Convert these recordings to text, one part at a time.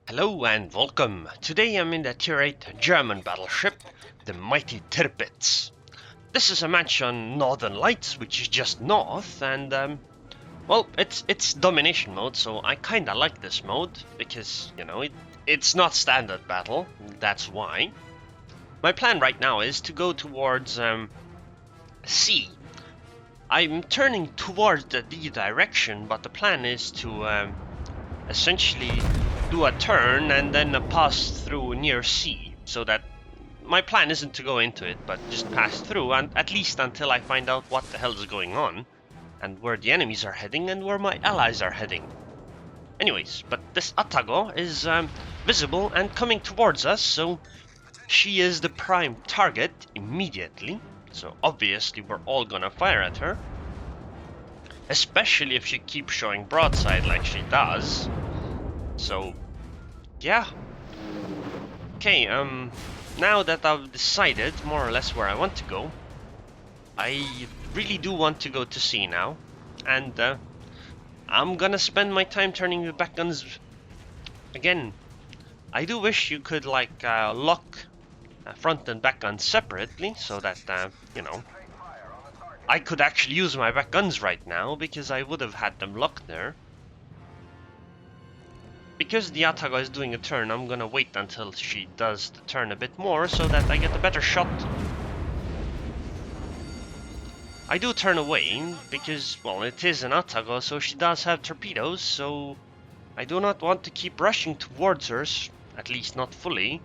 Hello and welcome. Today I'm in the Tier 8 German battleship, the mighty Tirpitz. This is a match on Northern Lights, which is just north, and well, it's domination mode, so I kinda like this mode because it's not standard battle. That's why. My plan right now is to go towards C. I'm turning towards the D direction, but the plan is to essentially do a turn and then a pass through near C, so that my plan isn't to go into it, but just pass through, and at least until I find out what the hell is going on, and where the enemies are heading, and where my allies are heading. Anyways, but this Atago is visible and coming towards us, so she is the prime target immediately, so obviously we're all gonna fire at her. Especially if she keeps showing broadside like she does. So, yeah. Okay, now that I've decided more or less where I want to go, I really do want to go to sea now. And I'm gonna spend my time turning the back guns again. I do wish you could like lock front and back guns separately, so that, I could actually use my back guns right now, because I would have had them locked there. Because the Atago is doing a turn, I'm gonna wait until she does the turn a bit more, so that I get a better shot. I do turn away, because, well, it is an Atago, so she does have torpedoes, so I do not want to keep rushing towards her, at least not fully,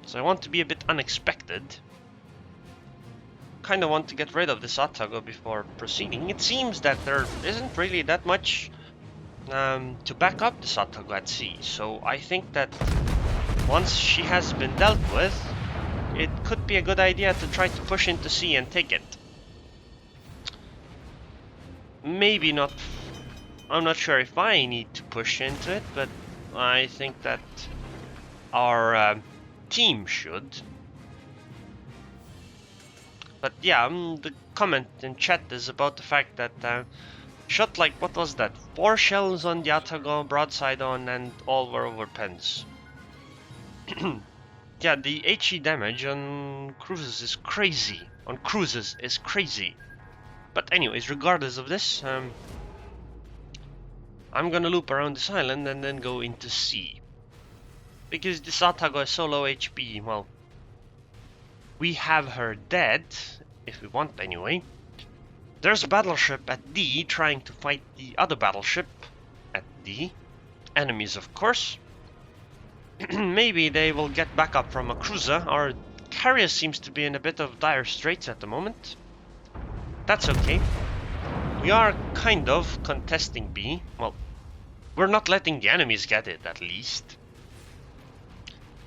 so I want to be a bit unexpected. Kinda want to get rid of this Atago before proceeding. It seems that there isn't really that much to back up this Atago at sea, so I think that once she has been dealt with, it could be a good idea to try to push into sea and take it. Maybe not, I'm not sure if I need to push into it, but I think that our team should. But yeah, the comment in chat is about the fact that shot like, what was that, 4 shells on the Atago, broadside on, and all were over pens. Yeah, the HE damage on cruises is crazy. But anyways, regardless of this, I'm gonna loop around this island and then go into sea. Because this Atago is so low HP, well, we have her dead, if we want anyway. There's a battleship at D trying to fight the other battleship at D. Enemies, of course. Maybe they will get backup from a cruiser. Our carrier seems to be in a bit of dire straits at the moment. That's okay. We are kind of contesting B. Well, we're not letting the enemies get it, at least.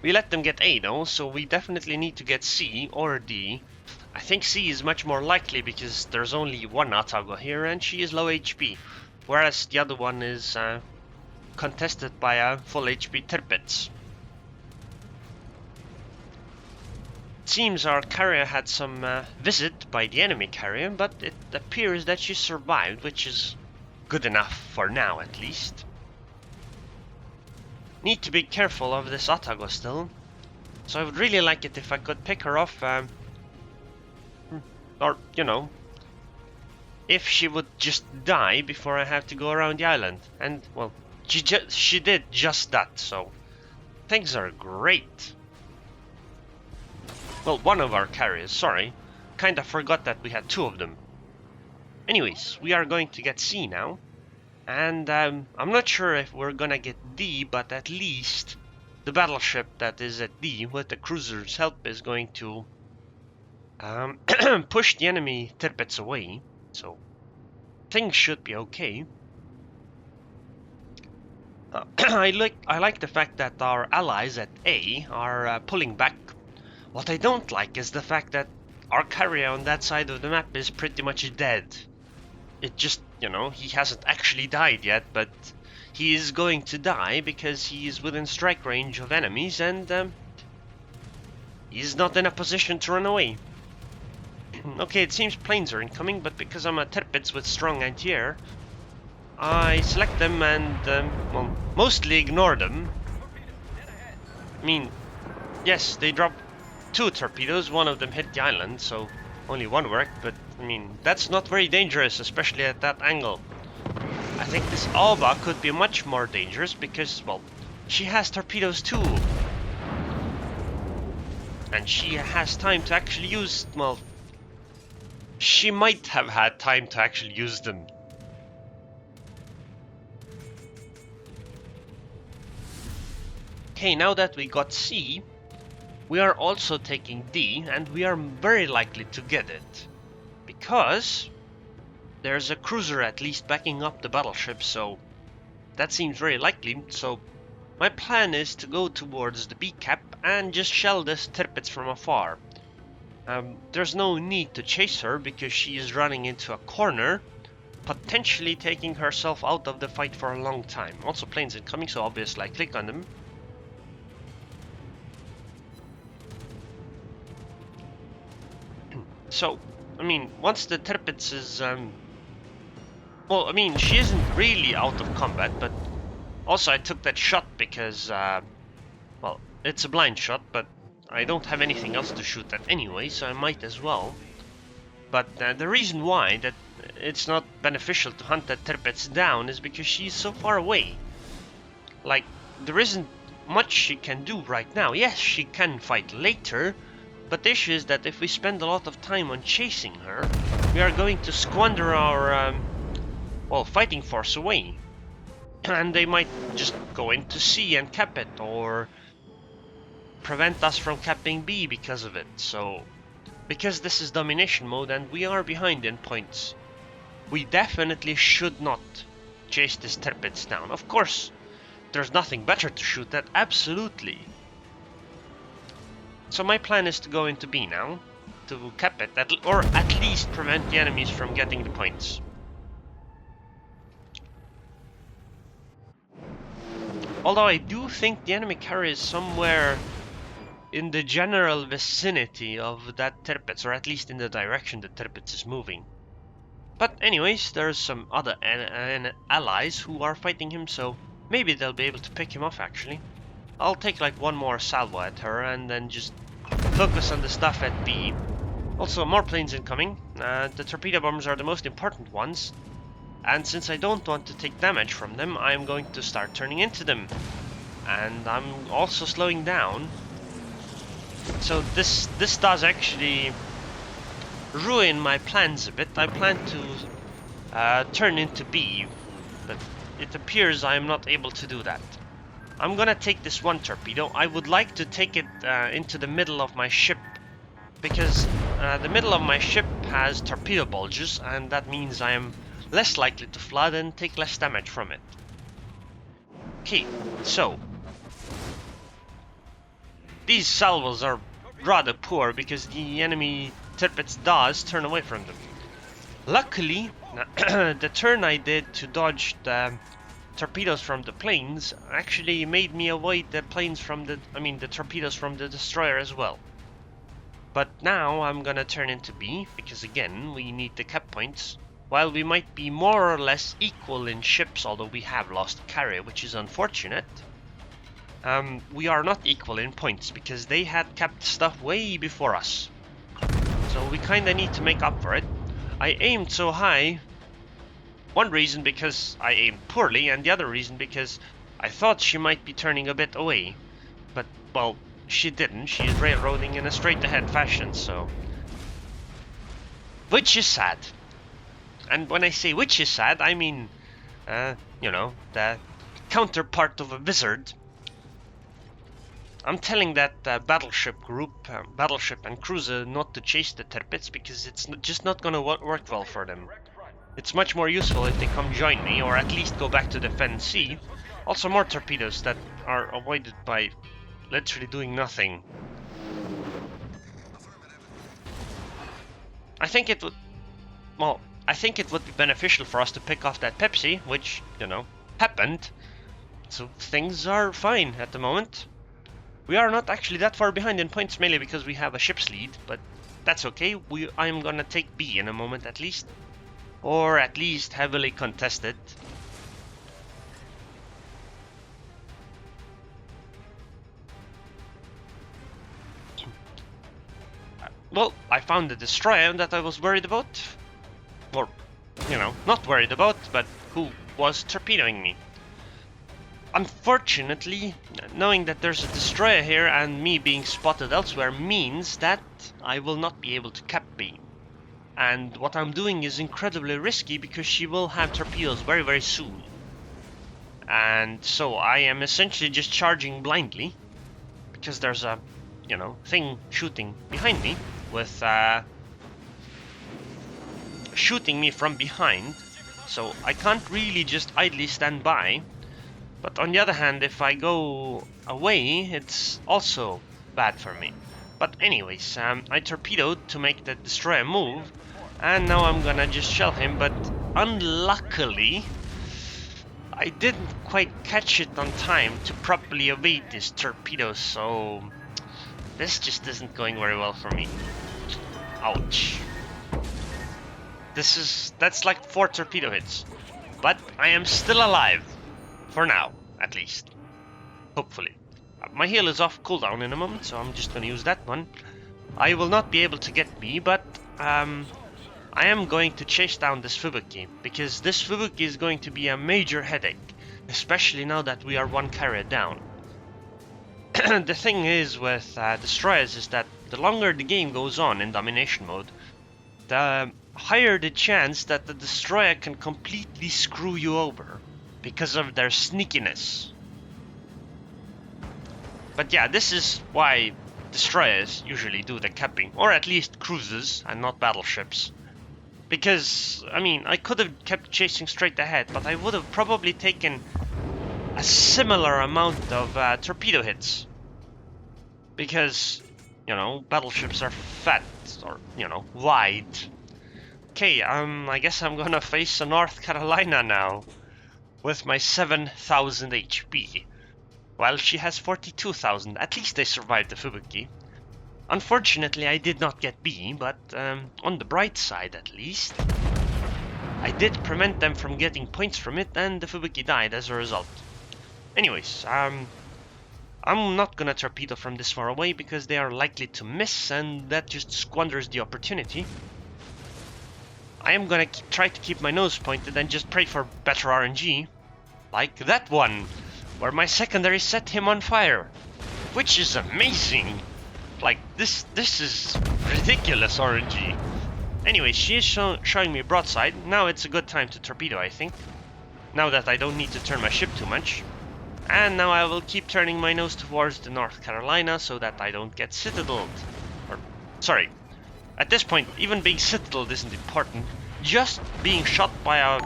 We let them get A though, so we definitely need to get C or D. I think C is much more likely because there's only one Atago here and she is low HP, whereas the other one is contested by a full HP Tirpitz. It seems our carrier had some visit by the enemy carrier, but it appears that she survived, which is good enough for now at least. Need to be careful of this Atago still, so I would really like it if I could pick her off, or, if she would just die before I have to go around the island. And, well, she did just that, so things are great. Well, one of our carriers, sorry, kinda forgot that we had 2 of them. Anyways, we are going to get C now. And I'm not sure if we're gonna get D, but at least the battleship that is at D with the cruiser's help is going to push the enemy Tirpitz away, so things should be okay. I like the fact that our allies at A are pulling back. What I don't like is the fact that our carrier on that side of the map is pretty much dead. It just, he hasn't actually died yet, but he is going to die because he is within strike range of enemies and he's not in a position to run away. Okay, it seems planes are incoming, but because I'm a Tirpitz with strong anti-air, I select them and, well, mostly ignore them. I mean, yes, they dropped 2 torpedoes, one of them hit the island, so only one worked, but I mean, that's not very dangerous, especially at that angle. I think this Alba could be much more dangerous because, well, she has torpedoes too. And she has time to actually use, well, she might have had time to actually use them. Okay, now that we got C, we are also taking D, and we are very likely to get it. Because there's a cruiser at least backing up the battleship, so that seems very likely. So my plan is to go towards the B cap and just shell this Tirpitz from afar. There's no need to chase her because she is running into a corner, potentially taking herself out of the fight for a long time. Also planes incoming, so obviously I click on them. So, I mean, once the Tirpitz is, well, I mean, she isn't really out of combat, but also I took that shot because, well, it's a blind shot, but I don't have anything else to shoot at anyway, so I might as well. But the reason why that it's not beneficial to hunt that Tirpitz down is because she's so far away. Like, there isn't much she can do right now. Yes, she can fight later, but the issue is that if we spend a lot of time on chasing her, we are going to squander our, well, fighting force away. And they might just go into C and cap it, or prevent us from capping B because of it. So, because this is domination mode and we are behind in points, we definitely should not chase this Tirpitz down. Of course, there's nothing better to shoot at, absolutely. So my plan is to go into B now, to cap it, or at least prevent the enemies from getting the points. Although I do think the enemy carrier is somewhere in the general vicinity of that Tirpitz, or at least in the direction the Tirpitz is moving. But anyways, there's some other allies who are fighting him, so maybe they'll be able to pick him off actually. I'll take like one more salvo at her and then just focus on the stuff at B. Also, more planes incoming. The torpedo bombers are the most important ones. And since I don't want to take damage from them, I'm going to start turning into them. And I'm also slowing down. So this does actually ruin my plans a bit. I plan to turn into B, but it appears I am not able to do that. I'm gonna take this one torpedo. I would like to take it into the middle of my ship, because the middle of my ship has torpedo bulges, and that means I am less likely to flood and take less damage from it. Okay, so these salvos are rather poor because the enemy Tirpitz does turn away from them. Luckily, the turn I did to dodge the torpedoes from the planes actually made me avoid the planes from the torpedoes from the destroyer as well. But now I'm gonna turn into B, because again, we need the cap points. While we might be more or less equal in ships, although we have lost a carrier, which is unfortunate, we are not equal in points, because they had capped stuff way before us. So we kinda need to make up for it. I aimed so high, one reason because I aimed poorly, and the other reason because I thought she might be turning a bit away. But, well, she didn't. She's railroading in a straight-ahead fashion, so... which is sad. And when I say which is sad, I mean, you know, the counterpart of a wizard. I'm telling that battleship group, battleship and cruiser, not to chase the Tirpitz because it's just not gonna work well for them. It's much more useful if they come join me, or at least go back to defend C. Also more torpedoes that are avoided by literally doing nothing. I think it would... well, I think it would be beneficial for us to pick off that Pepsi, which, you know, happened. So things are fine at the moment. We are not actually that far behind in points, mainly because we have a ship's lead, but that's okay. I'm gonna take B in a moment at least. Or at least heavily contested. well, I found the destroyer that I was worried about. Or, you know, not worried about, but who was torpedoing me. Unfortunately, knowing that there's a destroyer here and me being spotted elsewhere means that I will not be able to cap beam. And what I'm doing is incredibly risky because she will have torpedoes very, very soon. And so I am essentially just charging blindly because there's a, you know, thing shooting behind me with shooting me from behind. So I can't really just idly stand by. But on the other hand, if I go away, it's also bad for me. But anyways, I torpedoed to make the destroyer move, and now I'm gonna just shell him, but unluckily, I didn't quite catch it on time to properly evade this torpedo, so this just isn't going very well for me. Ouch. That's like 4 torpedo hits, but I am still alive. For now, at least. Hopefully. My heal is off cooldown in a moment, so I'm just going to use that one. I will not be able to get B, but I am going to chase down this Fubuki, because this Fubuki is going to be a major headache, especially now that we are 1 carrier down. The thing is with destroyers is that the longer the game goes on in domination mode, the higher the chance that the destroyer can completely screw you over. Because of their sneakiness. But yeah, this is why destroyers usually do the capping, or at least cruisers and not battleships. Because, I mean, I could have kept chasing straight ahead, but I would have probably taken a similar amount of torpedo hits. Because, you know, battleships are fat, or, you know, wide. Okay, I guess I'm gonna face a North Carolina now. With my 7,000 HP. While she has 42,000, at least I survived the Fubuki. Unfortunately, I did not get B, but on the bright side at least, I did prevent them from getting points from it, and the Fubuki died as a result. Anyways, I'm not gonna torpedo from this far away because they are likely to miss, and that just squanders the opportunity. I am gonna try to keep my nose pointed and just pray for better RNG. Like that one, where my secondary set him on fire. Which is amazing. Like, this is ridiculous RNG. Anyway, she is showing me broadside. Now it's a good time to torpedo, I think. Now that I don't need to turn my ship too much. And now I will keep turning my nose towards the North Carolina so that I don't get citadeled. Or, sorry. At this point, even being citadeled isn't important. Just being shot by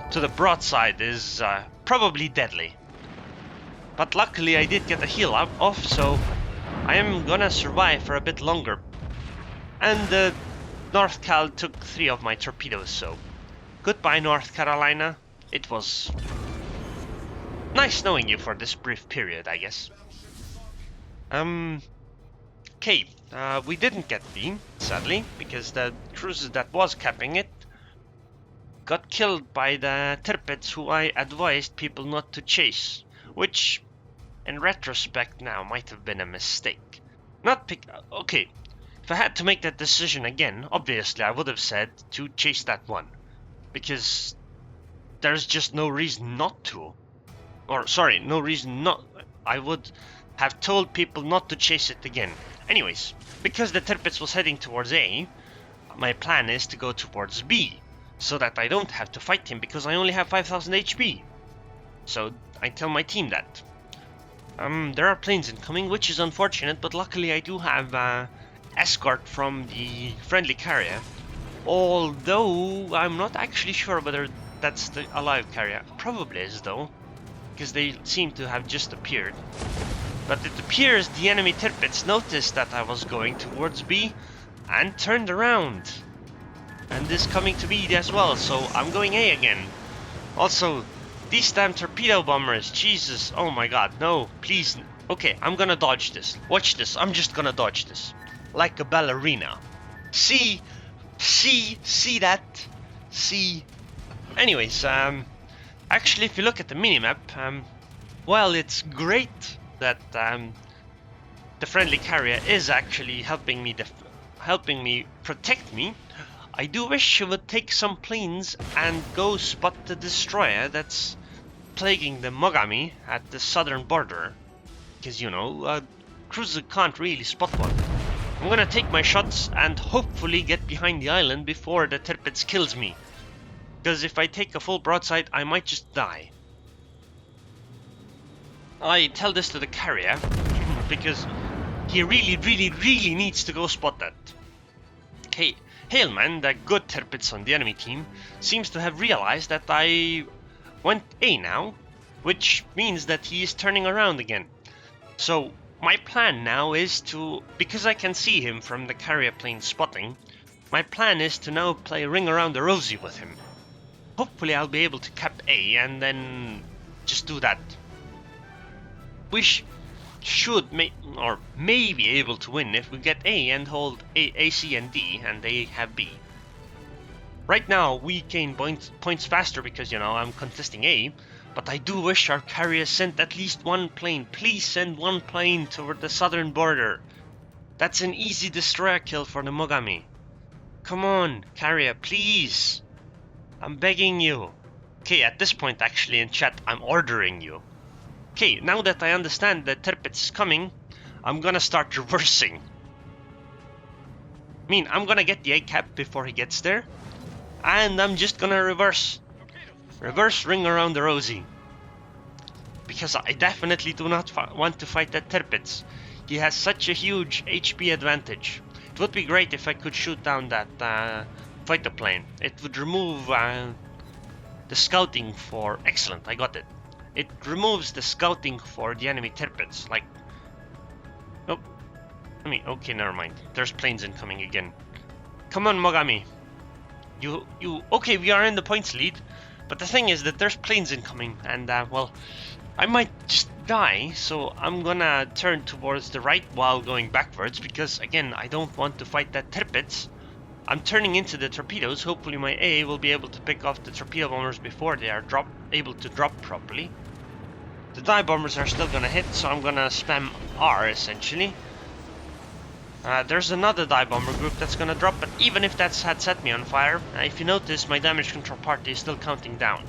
to the broadside is probably deadly. But luckily I did get a heal off, so I am gonna survive for a bit longer. And the North Cal took 3 of my torpedoes, so goodbye North Carolina. It was nice knowing you for this brief period, I guess. Okay, we didn't get B, sadly, because the cruiser that was capping it got killed by the Tirpitz, who I advised people not to chase, which, in retrospect now, might have been a mistake. Okay, if I had to make that decision again, obviously I would have said to chase that one, because there's just no reason not to. Or, sorry, no reason not. I would have told people not to chase it again. Anyways, because the Tirpitz was heading towards A, my plan is to go towards B, so that I don't have to fight him because I only have 5,000 HP. So I tell my team that. There are planes incoming, which is unfortunate, but luckily I do have escort from the friendly carrier. Although I'm not actually sure whether that's the alive carrier. Probably is though, because they seem to have just appeared. But it appears the enemy Tirpitz noticed that I was going towards B and turned around. And is coming to B as well, so I'm going A again. Also, these damn torpedo bombers, Jesus, oh my god, no, please. Okay, I'm gonna dodge this. Watch this, I'm just gonna dodge this. Like a ballerina. See that? See? Anyways, actually if you look at the minimap, well, it's great that the friendly carrier is actually helping me helping me protect me, I do wish she would take some planes and go spot the destroyer that's plaguing the Mogami at the southern border. Because, you know, cruiser can't really spot one. I'm gonna take my shots and hopefully get behind the island before the Tirpitz kills me. Because if I take a full broadside, I might just die. I tell this to the carrier because he really needs to go spot that. Hey, Hailman, the good Tirpitz on the enemy team, seems to have realized that I went A now, which means that he is turning around again. So my plan now is to, because I can see him from the carrier plane spotting, my plan is to now play Ring Around the Rosie with him. Hopefully I'll be able to cap A and then just do that. We should or may be able to win if we get A and hold A, C and D, and they have B. Right now we gain points faster because, you know, I'm contesting A, but I do wish our carrier sent at least one plane. Please send one plane toward the southern border. That's an easy destroyer kill for the Mogami. Come on, carrier, please. I'm begging you. Okay, at this point actually in chat, I'm ordering you. Okay, now that I understand that Tirpitz is coming, I'm gonna start reversing. I mean, I'm gonna get the A cap before he gets there, and I'm just gonna reverse. Reverse Ring Around the Rosie. Because I definitely do not want to fight that Tirpitz. He has such a huge HP advantage. It would be great if I could shoot down that fighter plane. It would remove the scouting for... Excellent, I got it. It removes the scouting for the enemy Tirpitz. Like... Oh. I mean, okay, never mind. There's planes incoming again. Come on, Mogami. You... Okay, we are in the points lead. But the thing is that there's planes incoming. And, well... I might just die. So I'm gonna turn towards the right while going backwards. Because, again, I don't want to fight that Tirpitz. I'm turning into the torpedoes. Hopefully my A will be able to pick off the torpedo bombers before they are able to drop properly. The dive bombers are still gonna hit, so I'm gonna spam R essentially. There's another dive bomber group that's gonna drop, but even if that's had set me on fire, if you notice, my damage control party is still counting down.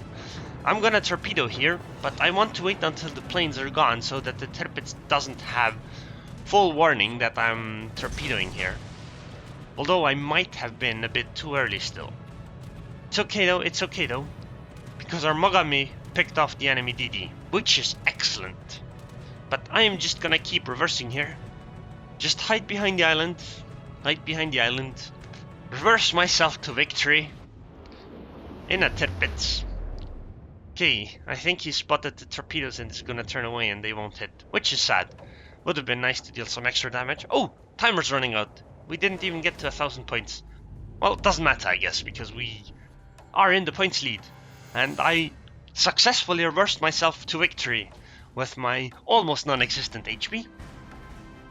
I'm gonna torpedo here, but I want to wait until the planes are gone so that the Tirpitz doesn't have full warning that I'm torpedoing here. Although I might have been a bit too early still. It's okay though, because our Mogami picked off the enemy DD, which is excellent. But I am just gonna keep reversing here. Just hide behind the island, reverse myself to victory in a Tirpitz. Okay, I think he spotted the torpedoes and is gonna turn away and they won't hit, which is sad. Would have been nice to deal some extra damage. Oh, timer's running out. We didn't even get to 1,000 points. Well, it doesn't matter, I guess, because we are in the points lead. And I successfully reversed myself to victory with my almost non-existent HP.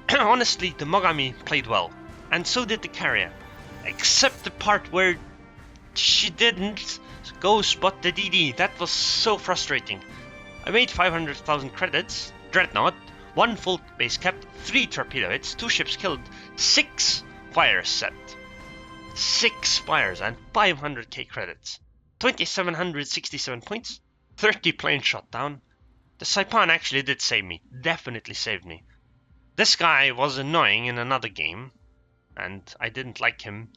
Honestly, the Mogami played well, and so did the carrier. Except the part where she didn't go spot the DD. That was so frustrating. I made 500,000 credits, Dreadnought, 1 full base cap, 3 torpedo hits, 2 ships killed, 6 fires set. 6 fires and 500k credits. 2,767 points, 30 planes shot down. The Saipan actually did save me, definitely saved me. This guy was annoying in another game, and I didn't like him,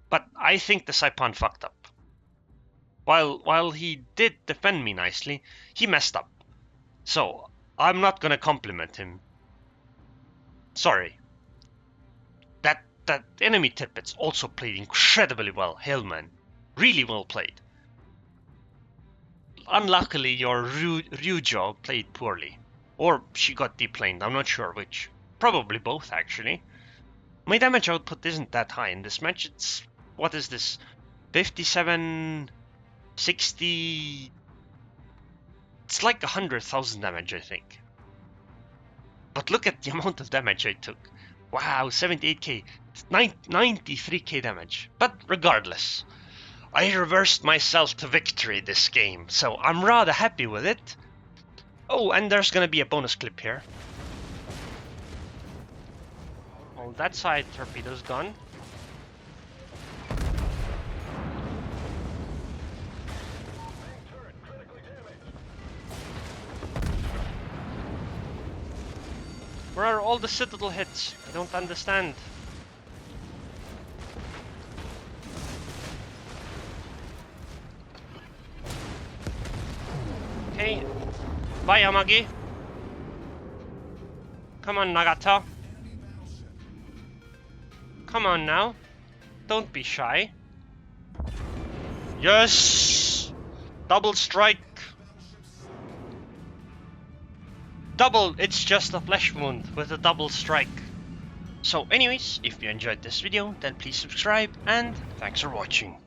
but I think the Saipan fucked up. While he did defend me nicely, he messed up. So, I'm not gonna compliment him. Sorry. That enemy Tirpitz also played incredibly well, Hailman. Really well played. Unluckily, your Ryujo played poorly. Or she got deplaned, I'm not sure which. Probably both, actually. My damage output isn't that high in this match. It's... what is this? 57... 60... It's like 100,000 damage, I think. But look at the amount of damage I took. Wow, 78k. 93k damage. But regardless, I reversed myself to victory this game, so I'm rather happy with it. Oh, and there's gonna be a bonus clip here. Oh, that side torpedo's gone. Where are all the Citadel hits? I don't understand. Okay. Bye, Amagi. Come on, Nagata. Come on now. Don't be shy. Yes! Double strike! Double! It's just a flesh wound with a double strike. So anyways, if you enjoyed this video, then please subscribe and thanks for watching.